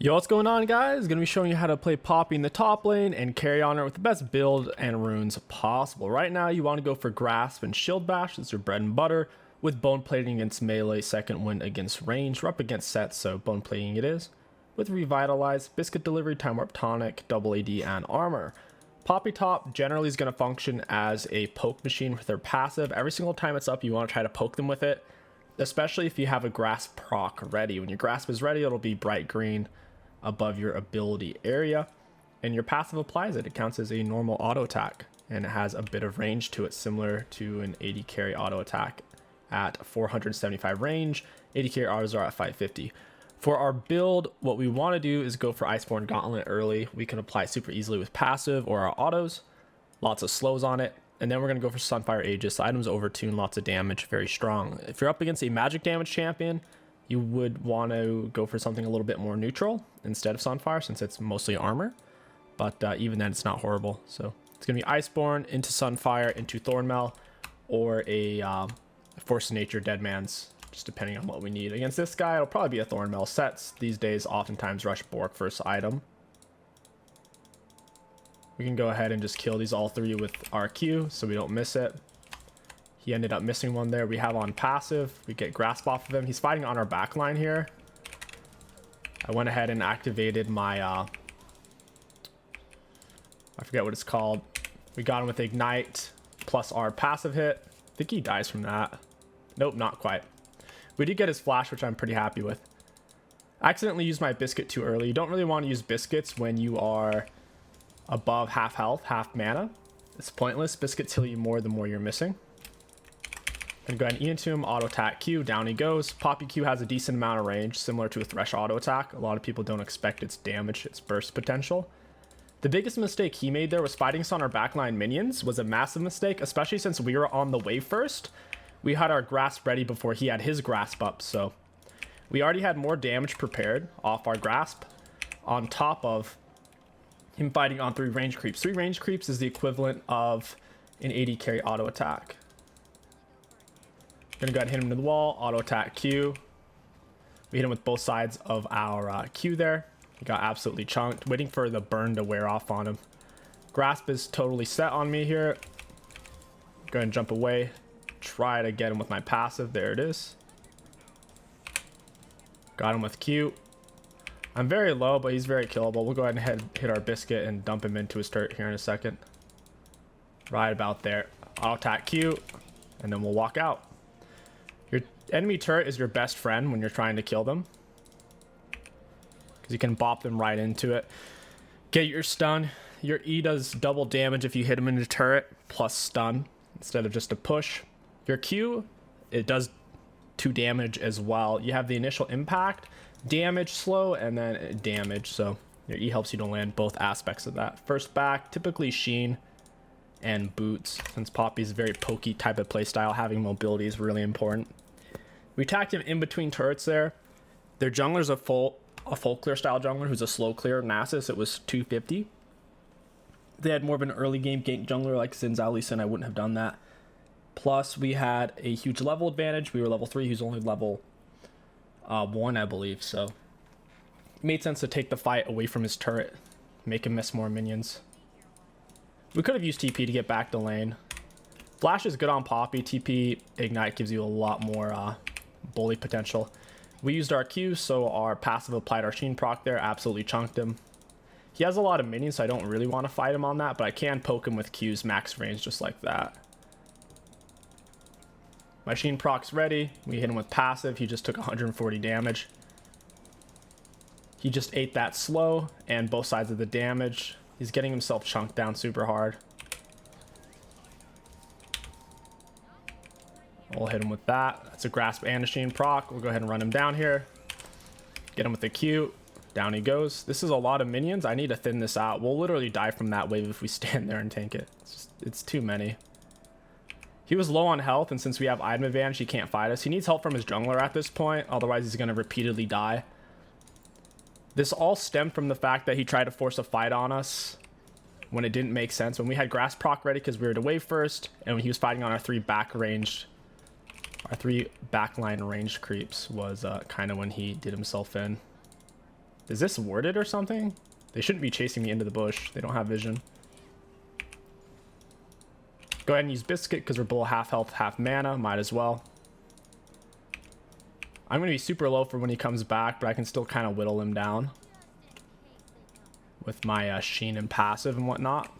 Yo, what's going on, guys? Gonna be showing you how to play Poppy in the top lane and carry on her with the best build and runes possible. Right now, you want to go for Grasp and Shield Bash. It's your bread and butter, with Bone Plating against melee, Second Wind against range. We're up against sets, so Bone Plating it is. With Revitalize, Biscuit Delivery, Time Warp Tonic, Double AD, and Armor. Poppy Top generally is going to function as a poke machine with their passive. Every single time it's up, you want to try to poke them with it, especially if you have a Grasp proc ready. When your Grasp is ready, it'll be bright green above your ability area, and your passive applies it. It counts as a normal auto attack, and it has a bit of range to it, similar to an AD carry auto attack at 475 range. AD carry autos are at 550. For our build, what we want to do is go for Iceborne Gauntlet early. We can apply super easily with passive or our autos. Lots of slows on it. And then we're going to go for Sunfire Aegis. The item's overtuned, lots of damage, very strong. If you're up against a magic damage champion, you would want to go for something a little bit more neutral instead of Sunfire, since it's mostly armor. But even then, it's not horrible. So it's going to be Iceborne into Sunfire into Thornmail, or a Force of Nature Deadman's, just depending on what we need. Against this guy, it'll probably be a Thornmail. Sets these days oftentimes rush Bork first item. We can go ahead and just kill these all three with our Q so we don't miss it. He ended up missing one there. We have on passive. We get Grasp off of him. He's fighting on our back line here. I went ahead and activated my... I forget what it's called. We got him with Ignite plus our passive hit. I think he dies from that. Nope, not quite. We did get his flash, which I'm pretty happy with. I accidentally used my Biscuit too early. You don't really want to use Biscuits when you are above half health, half mana. It's pointless. Biscuits heal you more the more you're missing. And go ahead and E into him, auto attack Q, down he goes. Poppy Q has a decent amount of range, similar to a Thresh auto attack. A lot of people don't expect its damage, its burst potential. The biggest mistake he made there was fighting us on our backline minions. Was a massive mistake, especially since we were on the wave first. We had our Grasp ready before he had his Grasp up, so we already had more damage prepared off our Grasp, on top of him fighting on 3 range creeps. 3 range creeps is the equivalent of an AD carry auto attack. Gonna go ahead and hit him to the wall, auto attack Q. We hit him with both sides of our Q there. He got absolutely chunked, waiting for the burn to wear off on him. Grasp is totally set on me here. Go ahead and jump away. Try to get him with my passive. There it is. Got him with Q. I'm very low, but he's very killable. We'll go ahead and hit our Biscuit and dump him into his turret here in a second. Right about there. Auto attack Q, and then we'll walk out. Your enemy turret is your best friend when you're trying to kill them, because you can bop them right into it. Get your stun. Your E does double damage if you hit him in the turret, plus stun, instead of just a push. Your Q, it does 2 damage as well. You have the initial impact, damage, slow, and then damage. So your E helps you to land both aspects of that. First back, typically Sheen and Boots, since Poppy's a very pokey type of playstyle, having mobility is really important. We attacked him in between turrets there. Their jungler's a full clear style jungler who's a slow clear. Nasus, it was 250. They had more of an early game gank jungler like Xin Zhao Lee Sin. I wouldn't have done that. Plus, we had a huge level advantage. We were level 3. He's only level 1, I believe. So it made sense to take the fight away from his turret, make him miss more minions. We could have used TP to get back to lane. Flash is good on Poppy. TP Ignite gives you a lot more bully potential. We used our Q, so our passive applied our Sheen proc there. Absolutely chunked him. He has a lot of minions, so I don't really want to fight him on that, but I can poke him with Q's max range just like that. My Sheen proc's ready. We hit him with passive. He just took 140 damage. He just ate that slow and both sides of the damage. He's getting himself chunked down super hard. We'll hit him with that. That's a Grasp and a Sheen proc. We'll go ahead and run him down here. Get him with the Q. Down he goes. This is a lot of minions. I need to thin this out. We'll literally die from that wave if we stand there and tank it. It's too many. He was low on health, and since we have item advantage, he can't fight us. He needs help from his jungler at this point. Otherwise, he's going to repeatedly die. This all stemmed from the fact that he tried to force a fight on us when it didn't make sense. When we had Grasp proc ready because we were to wave first, and when he was fighting on our 3 backline ranged creeps was kind of when he did himself in. Is this warded or something? They shouldn't be chasing me into the bush. They don't have vision. Go ahead and use Biscuit because we're both half health, half mana. Might as well. I'm going to be super low for when he comes back, but I can still kind of whittle him down with my Sheen and passive and whatnot.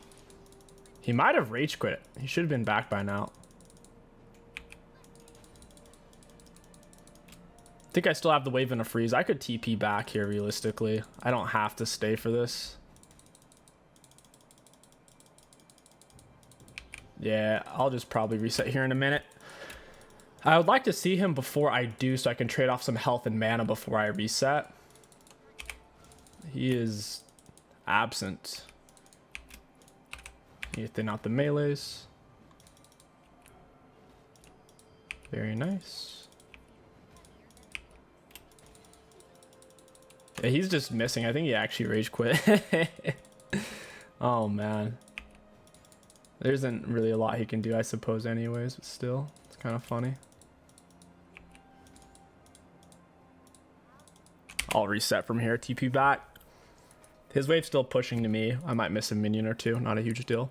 He might have rage quit. He should have been back by now. I think I still have the wave and a freeze. I could TP back here realistically. I don't have to stay for this. Yeah, I'll just probably reset here in a minute. I would like to see him before I do so I can trade off some health and mana before I reset. He is absent. Need to thin out the melees. Very nice. Yeah, he's just missing. I think he actually rage quit. Oh man. There isn't really a lot he can do, I suppose, anyways, but still, it's kind of funny. I'll reset from here, TP back. His wave's still pushing to me. I might miss a minion or two, not a huge deal.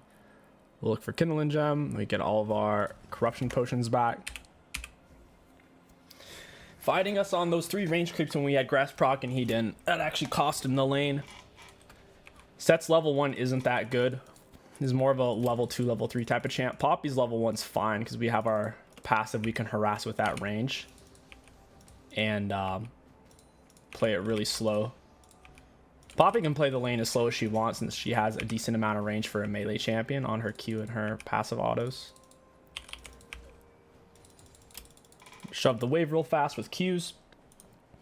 We'll look for Kindling Gem. We get all of our corruption potions back. Fighting us on those 3 range creeps when we had grass proc and he didn't. That actually cost him the lane. Set's level 1 isn't that good. He's more of a level 2, level 3 type of champ. Poppy's level 1's fine because we have our passive we can harass with that range. And play it really slow. Poppy can play the lane as slow as she wants since she has a decent amount of range for a melee champion on her Q and her passive autos. Shove the wave real fast with Qs.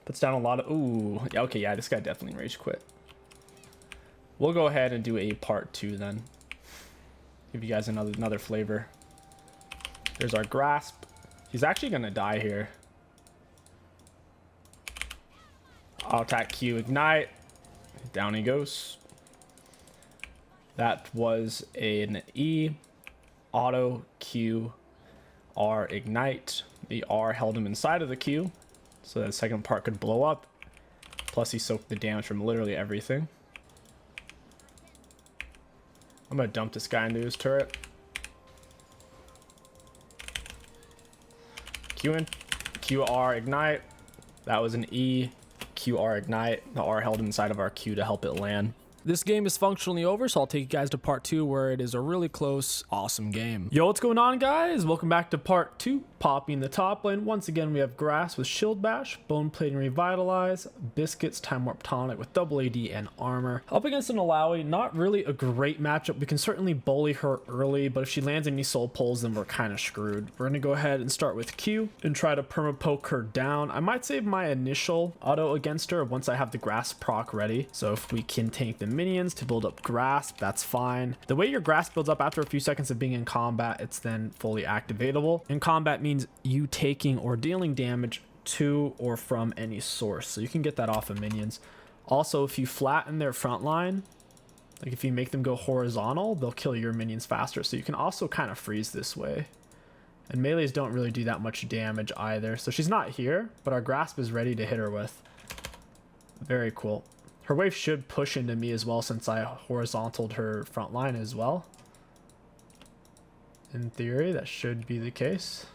Puts down a lot of... Ooh, okay, yeah, this guy definitely rage quit. We'll go ahead and do a part 2 then. Give you guys another flavor. There's our grasp. He's actually gonna die here. I'll attack Q ignite. Down he goes. That was an E. Auto Q R ignite. The R held him inside of the Q, so that the second part could blow up. Plus he soaked the damage from literally everything. I'm gonna dump this guy into his turret. Q and QR ignite. That was an E. QR ignite. The R held inside of our Q to help it land. This game is functionally over, so I'll take you guys to part 2 where it is a really close, awesome game. Yo, what's going on, guys? Welcome back to part 2. Poppy in the top lane. Once again, we have Grass with Shield Bash, Bone Plating Revitalize, Biscuits, Time Warp Tonic with double AD and armor. Up against an Alawi, not really a great matchup. We can certainly bully her early, but if she lands any soul pulls, then we're kind of screwed. We're going to go ahead and start with Q and try to perma poke her down. I might save my initial auto against her once I have the Grass proc ready. So if we can tank the minions to build up Grasp, that's fine. The way your Grasp builds up after a few seconds of being in combat, it's then fully activatable. In combat means you taking or dealing damage to or from any source, so you can get that off of minions. Also, if you flatten their front line, like if you make them go horizontal, they'll kill your minions faster, so you can also kind of freeze this way. And melees don't really do that much damage either, so she's not here, but our Grasp is ready to hit her with. Very cool. Her wave should push into me as well since I horizontaled her front line as well. In theory, that should be the case.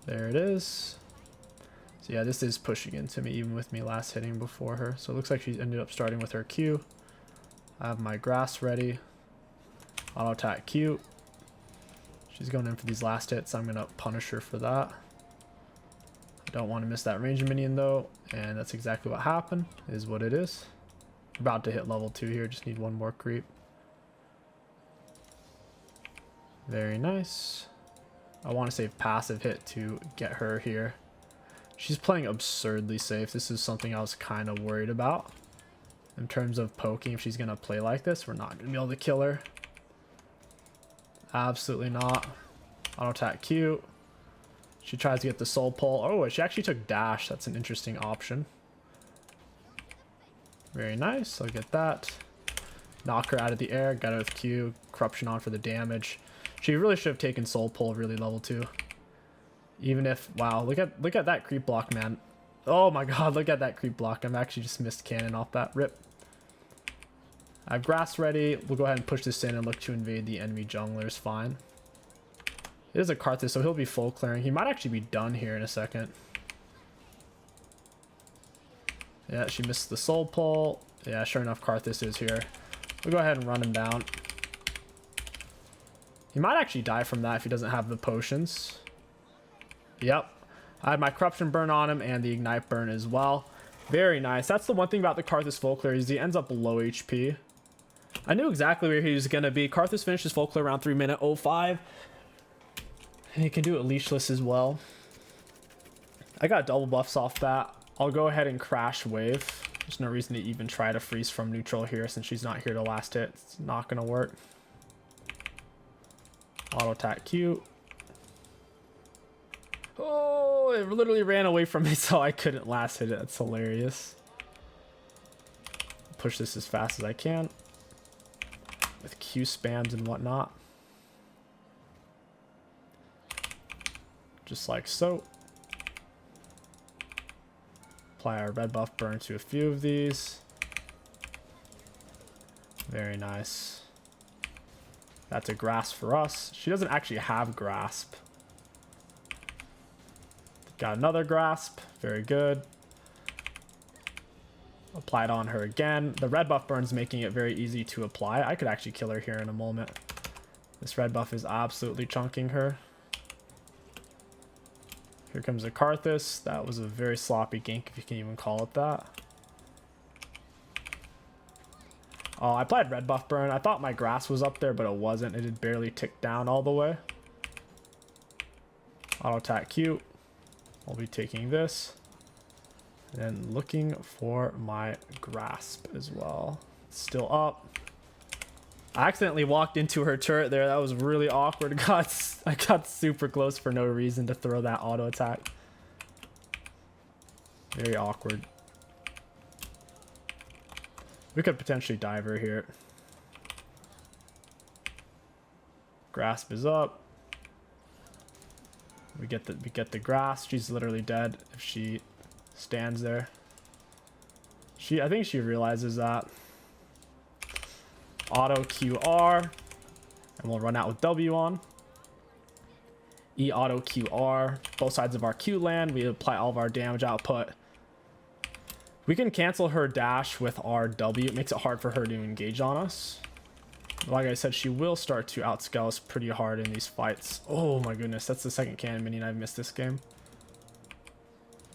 There it is. So yeah, this is pushing into me even with me last hitting before her. So it looks like she ended up starting with her Q. I have my Grass ready. Auto attack Q. She's going in for these last hits. I'm going to punish her for that. I don't want to miss that range minion though. And that's exactly what happened. Is what it is. About to hit level 2 here. Just need one more creep. Very nice. I want to save passive hit to get her here. She's playing absurdly safe. This is something I was kind of worried about. In terms of poking, if she's going to play like this, we're not going to be able to kill her. Absolutely not. Auto attack Q. She tries to get the soul pull. Oh, she actually took dash. That's an interesting option. Very nice. I'll get that. Knock her out of the air. Got her with Q. Corruption on for the damage. She really should have taken soul pull really level 2. Even if, wow, look at that creep block, man. Oh my god, look at that creep block. I'm actually just missed cannon off that. Rip. I have grass ready. We'll go ahead and push this in and look to invade the enemy junglers. Fine. It is a Karthus, so he'll be full clearing. He might actually be done here in a second. Yeah, she missed the soul pull. Yeah, sure enough, Karthus is here. We'll go ahead and run him down. He might actually die from that if he doesn't have the potions. Yep. I had my corruption burn on him and the ignite burn as well. Very nice. That's the one thing about the Karthus full clear is he ends up low HP. I knew exactly where he was going to be. Karthus finishes full clear around 3-minute 05. And he can do it leashless as well. I got double buffs off that. I'll go ahead and crash wave. There's no reason to even try to freeze from neutral here since she's not here to last hit. It's not going to work. Auto attack Q. Oh, it literally ran away from me so I couldn't last hit it. That's hilarious. Push this as fast as I can. With Q spams and whatnot. Just like so. Apply our red buff burn to a few of these. Very nice. That's a grasp for us. She doesn't actually have grasp. Got another grasp. Very good. Applied on her again. The red buff burn's making it very easy to apply. I could actually kill her here in a moment. This red buff is absolutely chunking her. Here comes a Karthus. That was a very sloppy gank, if you can even call it that. Oh, I applied red buff burn. I thought my grass was up there, but it wasn't. It had barely ticked down all the way. Auto attack Q. I'll be taking this. And then looking for my grasp as well. Still up. I accidentally walked into her turret there. That was really awkward. I got super close for no reason to throw that auto attack. Very awkward. We could potentially dive her here. Grasp is up. We get the grass. She's literally dead if she stands there. I think she realizes that. Auto QR, and we'll run out with W on. E auto QR. Both sides of our Q land. We apply all of our damage output. We can cancel her dash with our W. It makes it hard for her to engage on us. Like I said, she will start to outscale us pretty hard in these fights. Oh my goodness, that's the second cannon minion I've missed this game.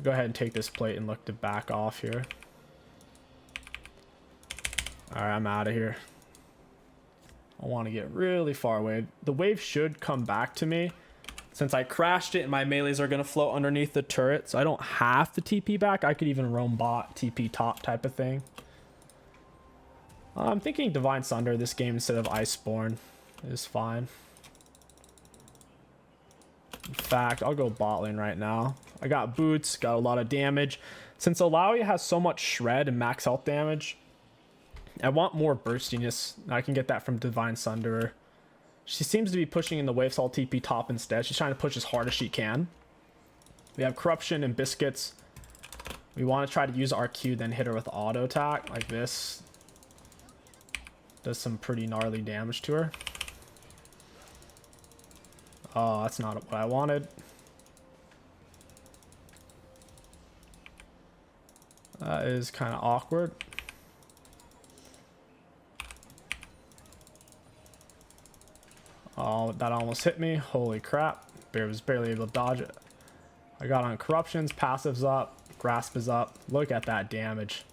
Go ahead and take this plate and look to back off here. Alright, I'm out of here. I want to get really far away. The wave should come back to me. Since I crashed it and my melees are going to float underneath the turret, so I don't have to TP back. I could even roam bot, TP top type of thing. I'm thinking Divine Sunder this game instead of Iceborne is fine. In fact, I'll go bot lane right now. I got boots, got a lot of damage. Since Alawi has so much shred and max health damage, I want more burstiness. I can get that from Divine Sunderer. She seems to be pushing in the wave, so I'll TP top instead. She's trying to push as hard as she can. We have Corruption and Biscuits. We want to try to use our Q, then hit her with auto attack like this. Does some pretty gnarly damage to her. Oh, that's not what I wanted. That is kind of awkward. Oh, that almost hit me. Holy crap. Bear was barely able to dodge it. I got on Corruptions. Passive's up. Grasp is up. Look at that damage.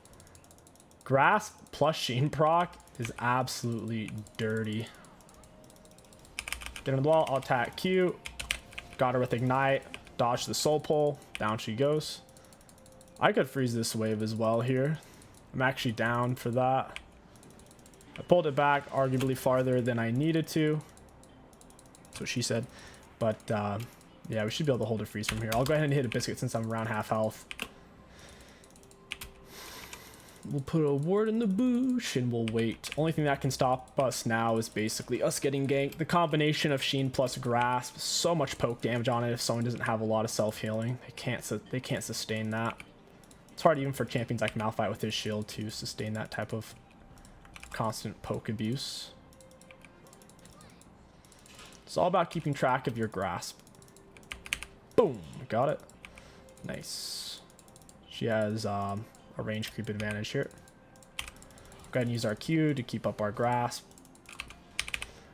Grasp plus Sheen proc is absolutely dirty. Get in the wall. I'll attack Q. Got her with Ignite. Dodge the Soul Pull. Down she goes. I could freeze this wave as well here. I'm actually down for that. I pulled it back arguably farther than I needed to. That's what she said. But yeah, we should be able to hold a freeze from here. I'll go ahead and hit a Biscuit since I'm around half health. We'll put a ward in the bush and we'll wait. Only thing that can stop us now is basically us getting ganked. The combination of Sheen plus Grasp, so much poke damage on it if someone doesn't have a lot of self-healing. They can't sustain that. It's hard even for champions like Malphite with his shield to sustain that type of constant poke abuse. It's all about keeping track of your grasp. Boom, got it. Nice. She has a range creep advantage here. Go ahead and use our Q to keep up our grasp.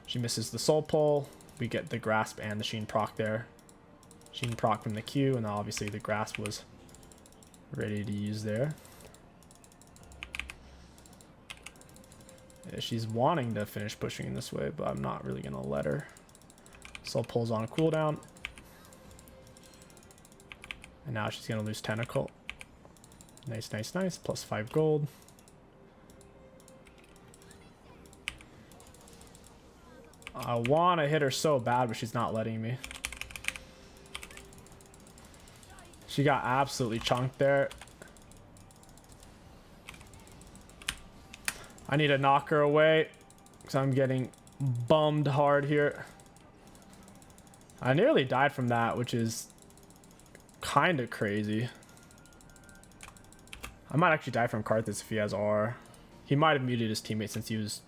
She misses the soul pull. We get the grasp and the Sheen proc there. Sheen proc from the Q, and obviously the grasp was ready to use there. Yeah, she's wanting to finish pushing in this way, but I'm not really going to let her. Soul pulls on a cooldown. And now she's going to lose Tentacle. Nice, nice, nice. Plus 5 gold. I want to hit her so bad, but she's not letting me. She got absolutely chunked there. I need to knock her away because I'm getting bummed hard here. I nearly died from that, which is kind of crazy. I might actually die from Karthus if he has R. He might have muted his teammate since he was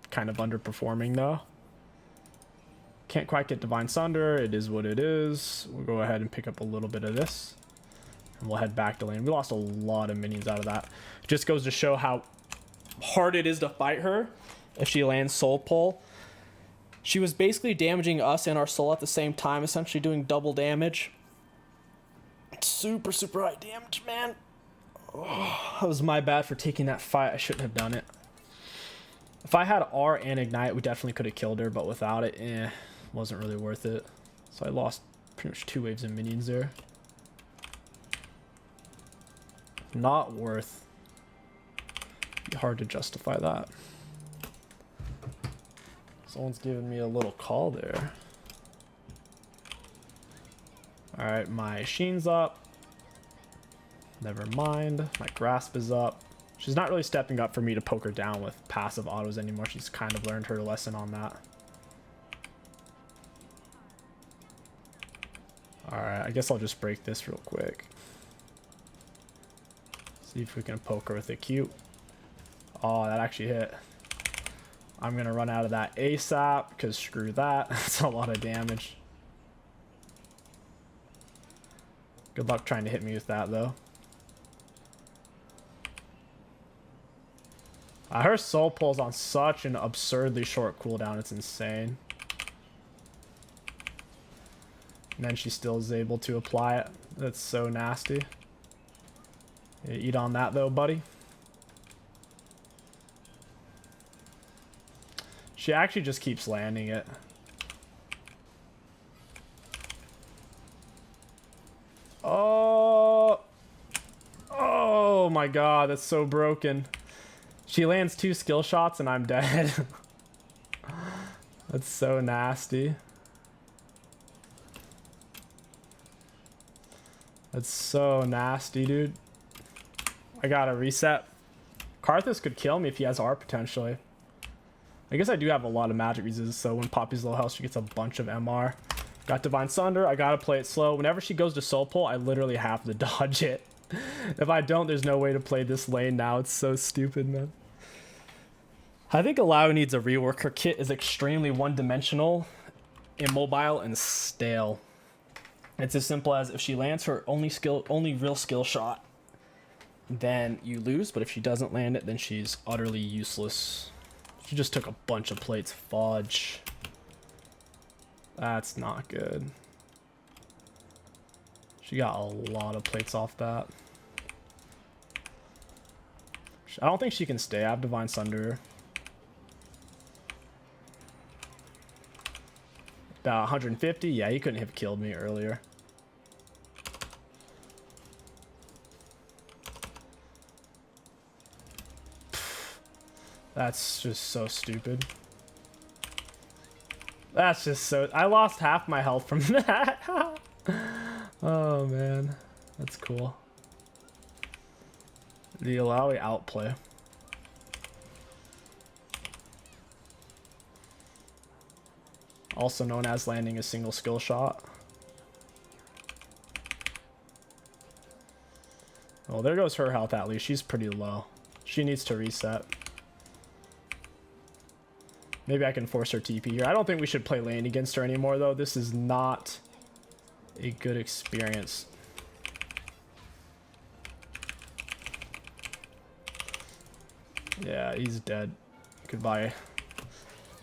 kind of underperforming though. Can't quite get Divine Sunder. It is what it is. We'll go ahead and pick up a little bit of this. And we'll head back to lane. We lost a lot of minions out of that. Just goes to show how hard it is to fight her if she lands Soul Pull. She was basically damaging us and our soul at the same time, essentially doing double damage. Super, super high damage, man. Oh, that was my bad for taking that fight. I shouldn't have done it. If I had R and Ignite, we definitely could have killed her, but without it, wasn't really worth it. So I lost pretty much 2 waves of minions there. Not worth. Be hard to justify that. Someone's giving me a little call there. Alright, my Sheen's up. Never mind. My grasp is up. She's not really stepping up for me to poke her down with passive autos anymore. She's kind of learned her lesson on that. Alright, I guess I'll just break this real quick. See if we can poke her with a Q. Oh, that actually hit. I'm going to run out of that ASAP because screw that. That's a lot of damage. Good luck trying to hit me with that though. Her soul pulls on such an absurdly short cooldown. It's insane. And then she still is able to apply it. That's so nasty. Yeah, eat on that though, buddy. She actually just keeps landing it. Oh. Oh my god, that's so broken. She lands 2 skill shots and I'm dead. That's so nasty. That's so nasty, dude. I gotta reset. Karthus could kill me if he has R potentially. I guess I do have a lot of magic resistance, so when Poppy's low health, she gets a bunch of MR. Got Divine Sunder. I gotta play it slow. Whenever she goes to Soul Pull, I literally have to dodge it. If I don't, there's no way to play this lane now. It's so stupid, man. I think Illaoi needs a rework. Her kit is extremely one-dimensional, immobile, and stale. It's as simple as if she lands her only real skill shot, then you lose. But if she doesn't land it, then she's utterly useless. She just took a bunch of plates. Fudge. That's not good. She got a lot of plates off that. I don't think she can stay. I have Divine Sunder. About 150. Yeah, he couldn't have killed me earlier. That's just so stupid. That's just so... I lost half my health from that. Oh, man. That's cool. The Illaoi outplay. Also known as landing a single skill shot. Oh, there goes her health at least. She's pretty low. She needs to reset. Maybe I can force her TP here. I don't think we should play lane against her anymore, though. This is not a good experience. Yeah, he's dead. Goodbye.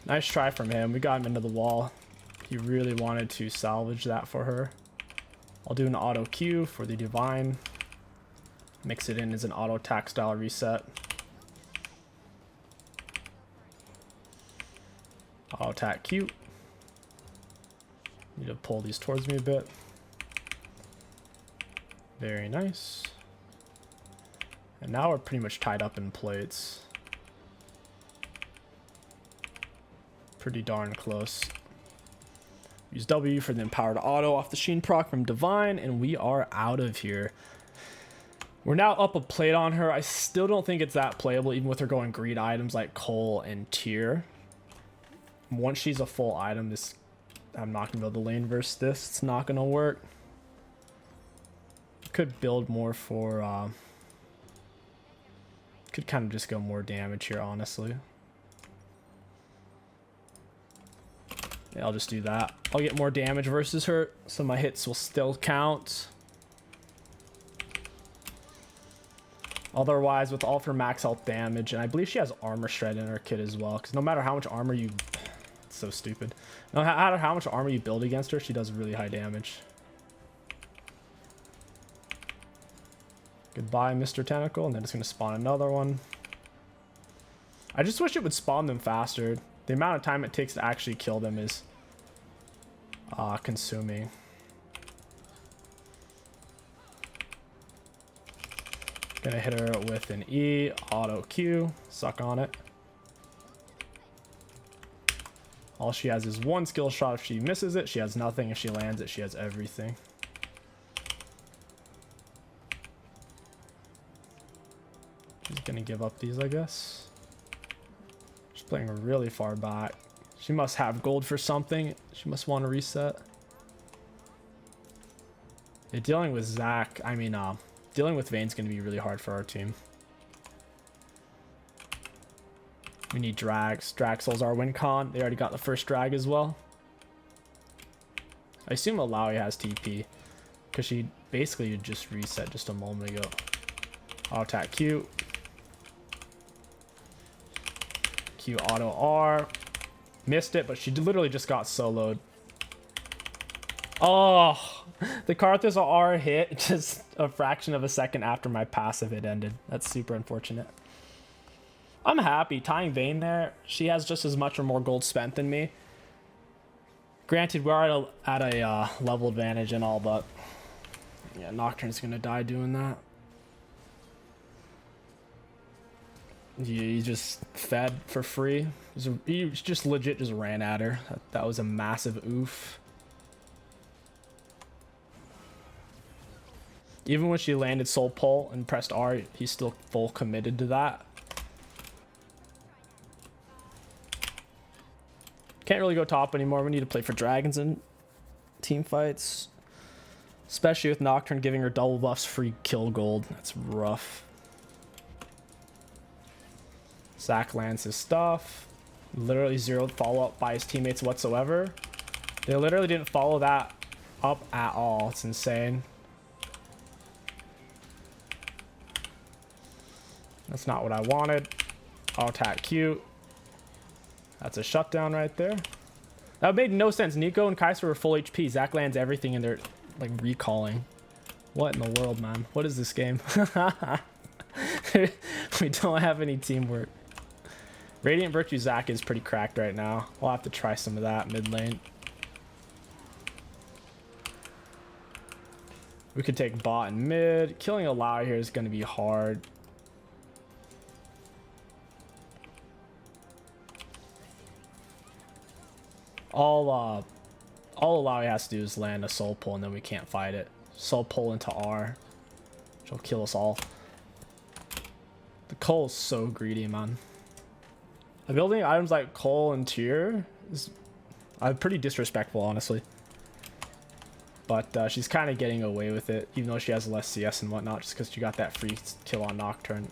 Nice try from him. We got him into the wall. He really wanted to salvage that for her. I'll do an auto Q for the Divine. Mix it in as an auto attack style reset. Auto attack Q. Need to pull these towards me a bit. Very nice. And now we're pretty much tied up in plates. Pretty darn close. Use W for the empowered auto off the Sheen proc from Divine, and we are out of here. We're now up a plate on her. I still don't think it's that playable, even with her going greed items like Cole and Tyr. Once she's a full item, I'm not gonna be able to lane versus this. It's not gonna work. Could build more for could kind of just go more damage here, honestly. Yeah, I'll just do that. I'll get more damage versus her, so my hits will still count. Otherwise, with all of her max health damage, and I believe she has armor shred in her kit as well, because no matter how much armor you... It's so stupid. No matter how much armor you build against her, she does really high damage. Goodbye, Mr. Tentacle, and then it's going to spawn another one. I just wish it would spawn them faster. The amount of time it takes to actually kill them is consuming. Gonna hit her with an E, auto Q, suck on it. All she has is one skill shot. If she misses it, she has nothing. If she lands it, she has everything. She's gonna give up these, I guess. She's playing really far back. She must have gold for something. She must want to reset. Yeah, dealing with Zac, dealing with Vayne's gonna be really hard for our team. We need drags. Draxel's our win con. They already got the first drag as well. I assume Alawi has TP, because she basically just reset just a moment ago. Auto attack Q. Q auto R. Missed it, but she literally just got soloed. Oh, the Karthus R hit just a fraction of a second after my passive had ended. That's super unfortunate. I'm happy tying Vayne there. She has just as much or more gold spent than me. Granted, we're at a level advantage and all, but yeah, Nocturne's gonna die doing that. He just fed for free. He just legit just ran at her. That was a massive oof. Even when she landed Soul Pull and pressed R, he's still full committed to that. Can't really go top anymore. We need to play for dragons in team fights. Especially with Nocturne giving her double buffs free kill gold. That's rough. Zac lands his stuff. Literally zero follow-up by his teammates whatsoever. They literally didn't follow that up at all. It's insane. That's not what I wanted. Auto attack Q. That's a shutdown right there. That made no sense. Nico and Kai'Sa were full HP. Zac lands everything and they're like recalling. What in the world, man? What is this game? We don't have any teamwork. Radiant Virtue Zac is pretty cracked right now. We'll have to try some of that mid lane. We could take bot and mid. Killing Alawi here is going to be hard. All Alawi has to do is land a soul pull and then we can't fight it. Soul pull into R, which will kill us all. The Cole is so greedy, man. Building items like Cole and Tyr is pretty disrespectful, honestly. But she's kind of getting away with it, even though she has less CS and whatnot, just because she got that free kill on Nocturne.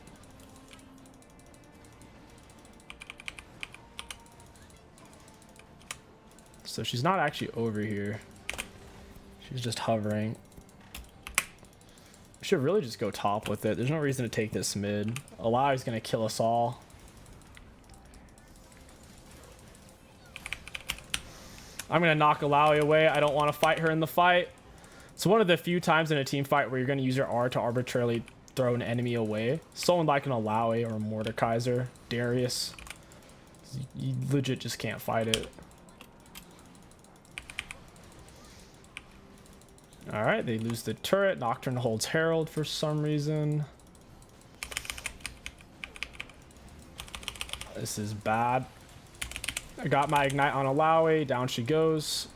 So she's not actually over here. She's just hovering. Should really just go top with it. There's no reason to take this mid. Alawi's gonna kill us all. I'm gonna knock Alawi away. I don't want to fight her in the fight. It's one of the few times in a team fight where you're gonna use your R to arbitrarily throw an enemy away. Someone like an Alawi or Mordekaiser, Darius. You legit just can't fight it. Alright, they lose the turret. Nocturne holds Herald for some reason. This is bad. I got my Ignite on Alawi. Down she goes.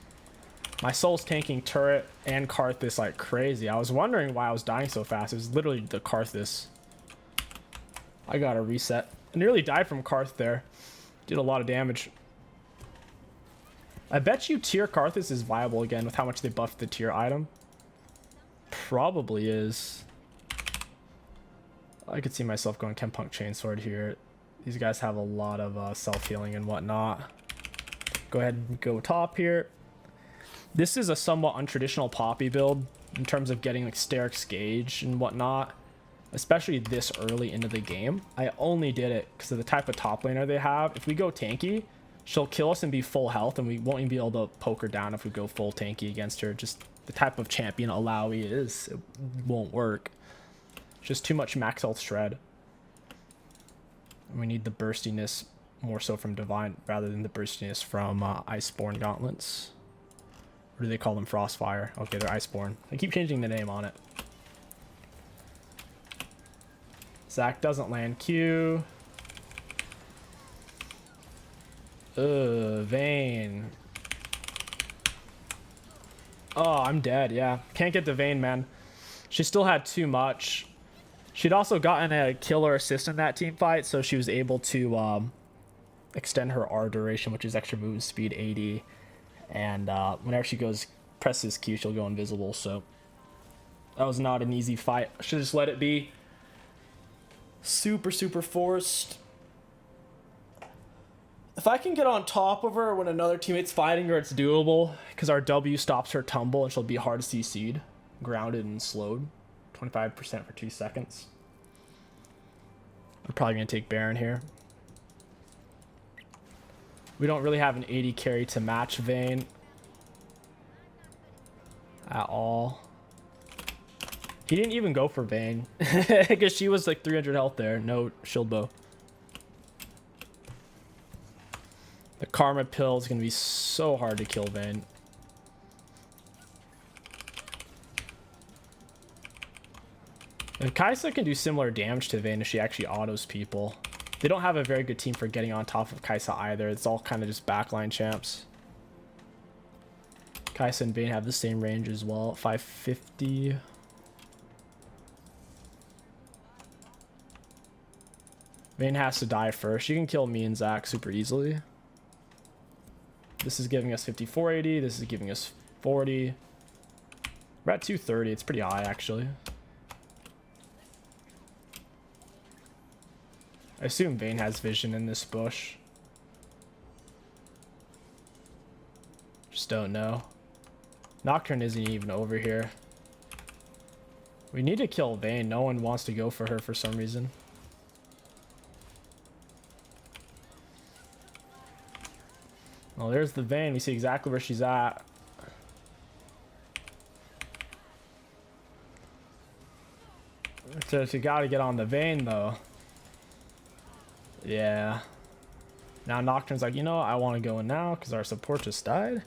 My Soul's tanking turret and Karthus like crazy. I was wondering why I was dying so fast. It was literally the Karthus. I got a reset. I nearly died from Karth there. Did a lot of damage. I bet you tier Karthus is viable again with how much they buffed the tier item. Probably is. I could see myself going Chempunk Chainsword here. These guys have a lot of self-healing and whatnot. Go ahead and go top here. This is a somewhat untraditional Poppy build in terms of getting like Steric's Gauge and whatnot, especially this early into the game. I only did it because of the type of top laner they have. If we go tanky, she'll kill us and be full health, and we won't even be able to poke her down if we go full tanky against her. Just the type of champion Alawi is, it won't work. Just too much max health shred. We need the burstiness more so from Divine rather than the burstiness from Iceborne Gauntlets. Or do they call them Frostfire? Okay, they're Iceborne. I keep changing the name on it. Zac doesn't land Q. Vayne. Oh, I'm dead, yeah. Can't get the Vayne, man. She still had too much. She'd also gotten a killer assist in that team fight, so she was able to extend her R duration, which is extra move speed 80. And whenever she goes, presses Q, she'll go invisible, so that was not an easy fight. I should just let it be. Super forced. If I can get on top of her when another teammate's fighting her, it's doable, because our W stops her tumble and she'll be hard to CC'd, grounded and slowed. 25% for 2 seconds. I'm probably going to take Baron here. We don't really have an 80 carry to match Vayne at all. He didn't even go for Vayne because she was like 300 health there. No shield bow. The Karma pill is going to be so hard to kill Vayne. And Kai'Sa can do similar damage to Vayne if she actually autos people. They don't have a very good team for getting on top of Kai'Sa either. It's all kind of just backline champs. Kai'Sa and Vayne have the same range as well, 550. Vayne has to die first. She can kill me and Zac super easily. This is giving us 5480. This is giving us 40. We're at 230. It's pretty high, actually. I assume Vayne has vision in this bush. Just don't know. Nocturne isn't even over here. We need to kill Vayne. No one wants to go for her for some reason. Well, there's the Vayne. We see exactly where she's at. So you gotta get on the Vayne, though. Yeah. Now Nocturne's like, you know, I want to go in now because our support just died.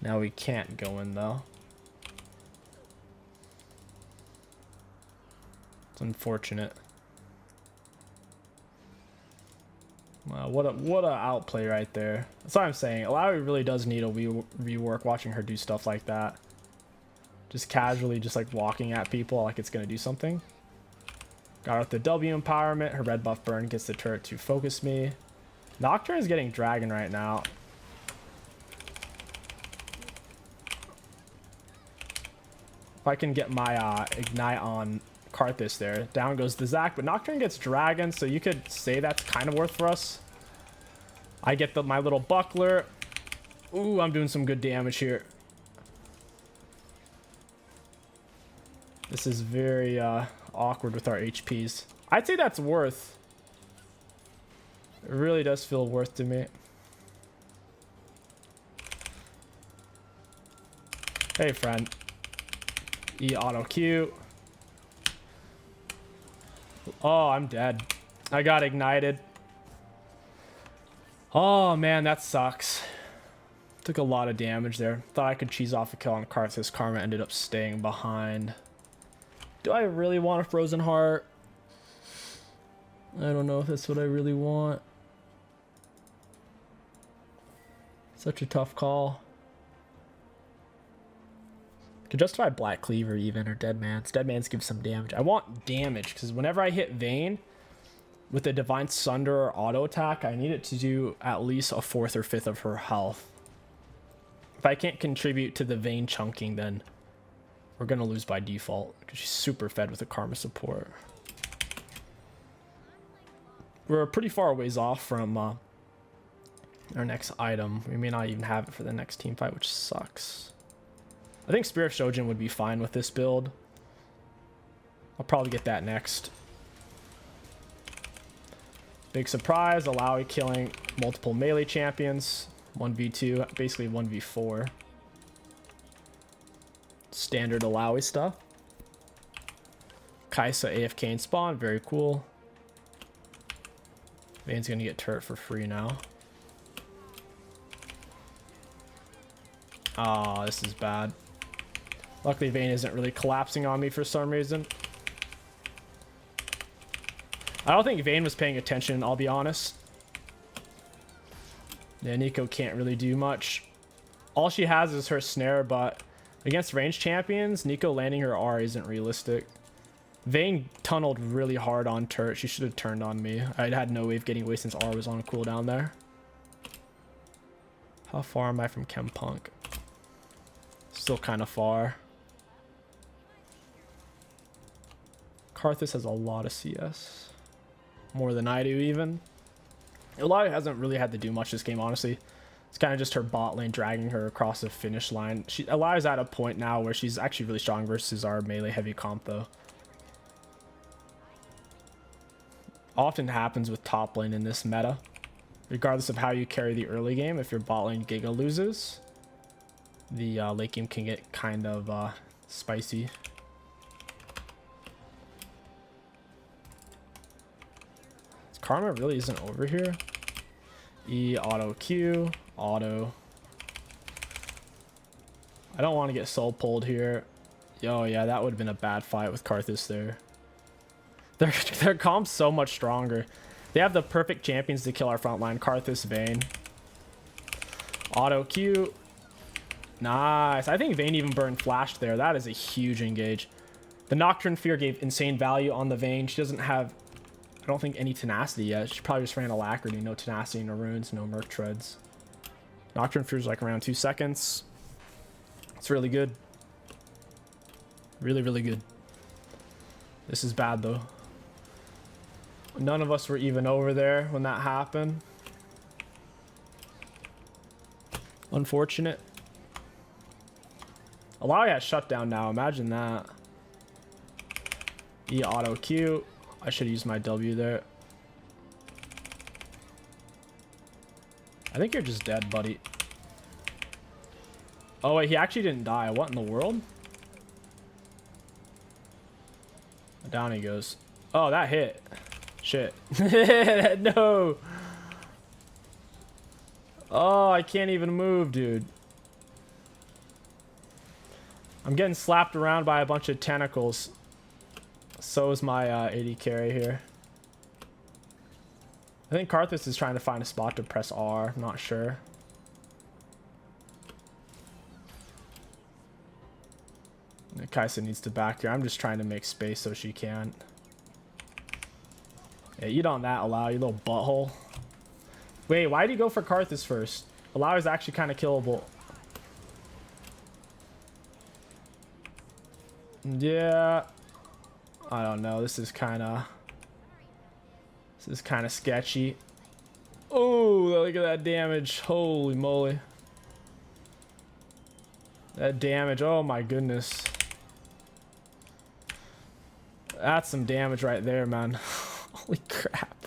Now we can't go in, though. It's unfortunate. Wow, what a outplay right there. That's what I'm saying. Alawi really does need a rework watching her do stuff like that. Just casually just like walking at people like it's gonna do something. Got out the W empowerment. Her red buff burn gets the turret to focus me. Nocturne is getting dragon right now. If I can get my Ignite on Karthus there. Down goes the Zac, but Nocturne gets Dragon, so you could say that's kind of worth for us. I get my little Buckler. Ooh, I'm doing some good damage here. This is very awkward with our HPs. I'd say that's worth. It really does feel worth to me. Hey, friend. E auto Q. Oh, I'm dead. I got ignited. Oh, man, that sucks. Took a lot of damage there. Thought I could cheese off a kill on Karthus. Karma ended up staying behind. Do I really want a Frozen Heart? I don't know if that's what I really want. Such a tough call. Could justify Black Cleaver even, or Dead Man's. Dead Man's gives some damage. I want damage, because whenever I hit Vayne with the Divine Sunder or auto attack, I need it to do at least a fourth or fifth of her health. If I can't contribute to the Vayne chunking, then we're going to lose by default, because she's super fed with a Karma support. We're pretty far ways off from our next item. We may not even have it for the next team fight, which sucks. I think Spear of Shojin would be fine with this build. I'll probably get that next. Big surprise, Illaoi killing multiple melee champions. 1v2, basically 1v4. Standard Illaoi stuff. Kai'Sa AFK in spawn, very cool. Vayne's gonna get turret for free now. Ah, this is bad. Luckily, Vayne isn't really collapsing on me for some reason. I don't think Vayne was paying attention, I'll be honest. Yeah, Neeko can't really do much. All she has is her snare, but against ranged champions, Neeko landing her R isn't realistic. Vayne tunneled really hard on turret. She should have turned on me. I had no way of getting away since R was on a cooldown there. How far am I from Chempunk? Still kind of far. Karthus has a lot of CS. More than I do, even. Illaoi hasn't really had to do much this game, honestly. It's kind of just her bot lane dragging her across the finish line. Illaoi's at a point now where she's actually really strong versus our melee heavy comp, though. Often happens with top lane in this meta. Regardless of how you carry the early game, if your bot lane Giga loses, the late game can get kind of spicy. Karma really isn't over here. E auto Q auto. I don't want to get soul pulled here. Yo, yeah, that would have been a bad fight with Karthus there. Their comp's so much stronger. They have the perfect champions to kill our front line. Karthus, Vayne. Auto Q. Nice. I think Vayne even burned flash there. That is a huge engage. The Nocturne Fear gave insane value on the Vayne. She doesn't have, I don't think, any tenacity yet. She probably just ran Alacrity. No tenacity, no runes, no Merc Treads. Nocturne Fear is like around 2 seconds. It's really good. Really, really good. This is bad, though. None of us were even over there when that happened. Unfortunate. Illaoi has shutdown now. Imagine that. E auto Q. I should use my W there. I think you're just dead, buddy. Oh, wait. He actually didn't die. What in the world? Down he goes. Oh, that hit. Shit. No. Oh, I can't even move, dude. I'm getting slapped around by a bunch of tentacles. So is my AD carry here. I think Karthus is trying to find a spot to press R. I'm not sure. Kai'Sa needs to back here. I'm just trying to make space so she can. Yeah, eat on that, Illaoi, you little butthole. Wait, why did he go for Karthus first? Illaoi is actually kind of killable. Yeah. I don't know. This is kind of sketchy. Oh, look at that damage. Holy moly. That damage. Oh my goodness. That's some damage right there, man. Holy crap.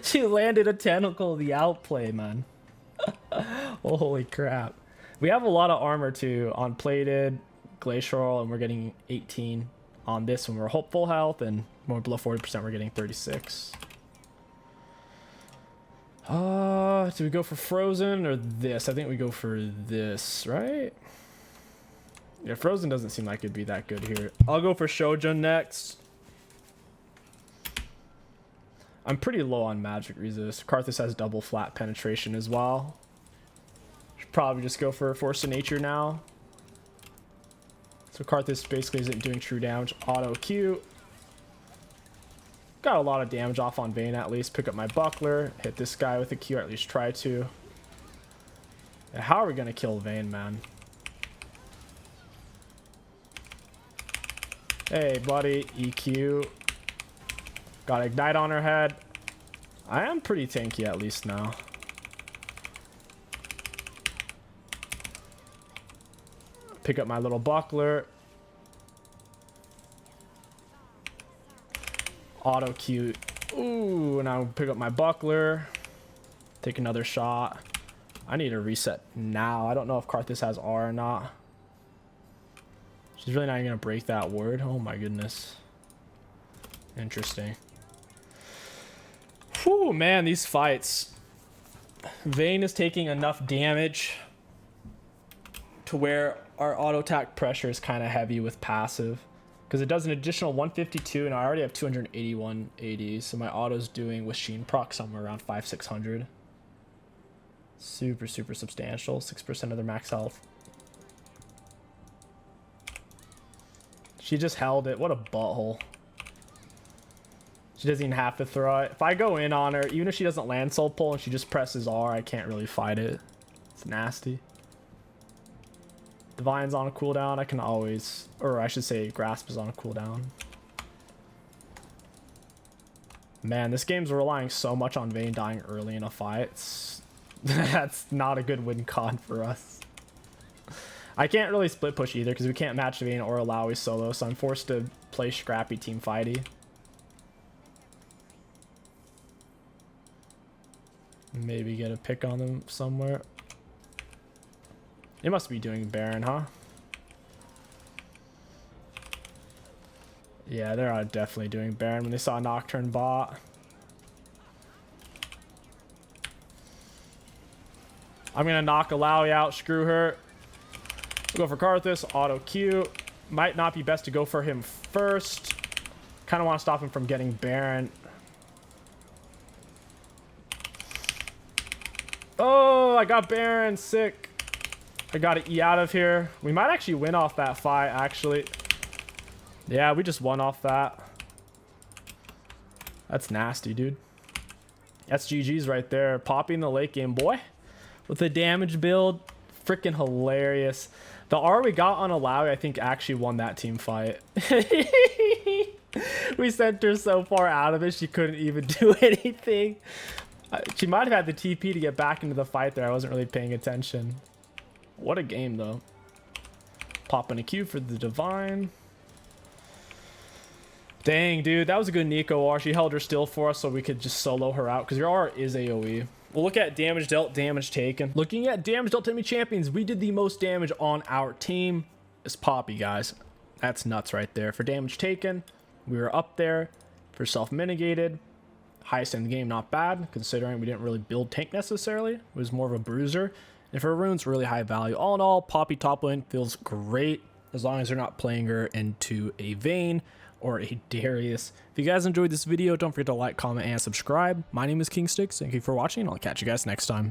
She landed a tentacle the outplay, man. Holy crap. We have a lot of armor too on plated, glacial, and we're getting 18 on this when we're full health, and when we're below 40% we're getting 36. Do we go for frozen or this? I think we go for this, right? Yeah, frozen doesn't seem like it'd be that good here. I'll go for Shojin next. I'm pretty low on magic resist. Karthus has double flat penetration as well. Should probably just go for Force of Nature now. So Karthus basically isn't doing true damage. Auto Q. Got a lot of damage off on Vayne at least. Pick up my buckler. Hit this guy with a Q, or at least try to. Yeah, how are we going to kill Vayne, man? Hey, buddy. EQ. Got Ignite on her head. I am pretty tanky at least now. Pick up my little buckler. Auto Q. Ooh, now pick up my buckler. Take another shot. I need a reset now. I don't know if Karthus has R or not. She's really not even gonna break that word. Oh my goodness. Interesting. Whew, man, these fights. Vayne is taking enough damage to where our auto attack pressure is kind of heavy with passive, because it does an additional 152 and I already have 281 AD, so my auto's doing with Sheen proc somewhere around 500-600. Super substantial. 6% of their max health. She just held it. What a butthole. She doesn't even have to throw it. If I go in on her, even if she doesn't land soul pull and she just presses R, I can't really fight it. It's nasty. Divine's on a cooldown. I can always, or I should say Grasp is on a cooldown. Man, this game's relying so much on Vayne dying early in a fight. That's not a good win con for us. I can't really split push either because we can't match Vayne or Illaoi solo, so I'm forced to play scrappy team fighty. Maybe get a pick on them somewhere. They must be doing Baron, huh? Yeah, they're definitely doing Baron when they saw Nocturne bot. I'm gonna knock Illaoi out, screw her. We'll go for Karthus, auto Q. Might not be best to go for him first. Kind of want to stop him from getting Baron. Oh, I got Baron, sick. I gotta E out of here. We might actually win off that fight, actually. Yeah, we just won off that. That's nasty, dude. That's GG's right there. Popping the late game, boy. With a damage build. Freaking hilarious. The R we got on Illaoi, I think, actually won that team fight. We sent her so far out of it, she couldn't even do anything. She might have had the TP to get back into the fight there. I wasn't really paying attention. What a game, though. Popping a Q for the Divine. Dang, dude. That was a good Nico R. She held her still for us so we could just solo her out, because your R is AoE. We'll look at damage dealt, damage taken. Looking at damage dealt to enemy champions, we did the most damage on our team. It's Poppy, guys. That's nuts right there. For damage taken, we were up there. For self-mitigated, highest in the game, not bad, considering we didn't really build tank necessarily. It was more of a bruiser. And for runes, really high value. All in all, Poppy top lane feels great, as long as they're not playing her into a Vayne or a Darius. If you guys enjoyed this video, don't forget to like, comment, and subscribe. My name is KingStix. Thank you for watching, and I'll catch you guys next time.